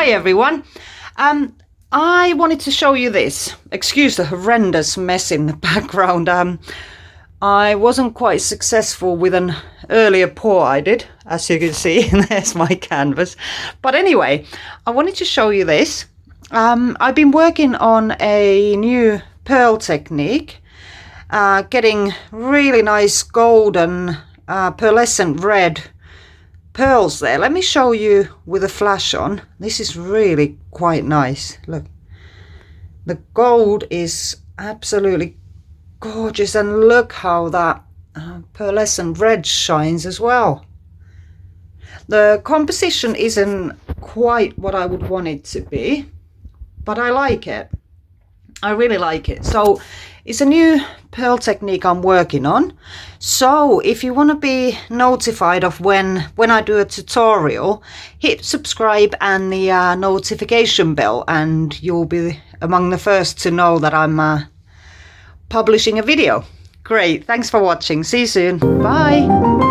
Hi everyone. I wanted to show you this. Excuse the horrendous mess in the background. I wasn't quite successful with an earlier pour I did, as you can see. There's my canvas. But anyway, I wanted to show you this. I've been working on a new pearl technique, getting really nice golden pearlescent red pearls there. Let me show you with a flash on. This is really quite nice. Look, the gold is absolutely gorgeous, and look how that pearlescent red shines as well. The composition isn't quite what I would want it to be, but I like it. I really like it. So it's a new pearl technique I'm working on. So if you want to be notified of when I do a tutorial, hit subscribe and the notification bell, and you'll be among the first to know that I'm publishing a video. Great, thanks for watching. See you soon. Bye.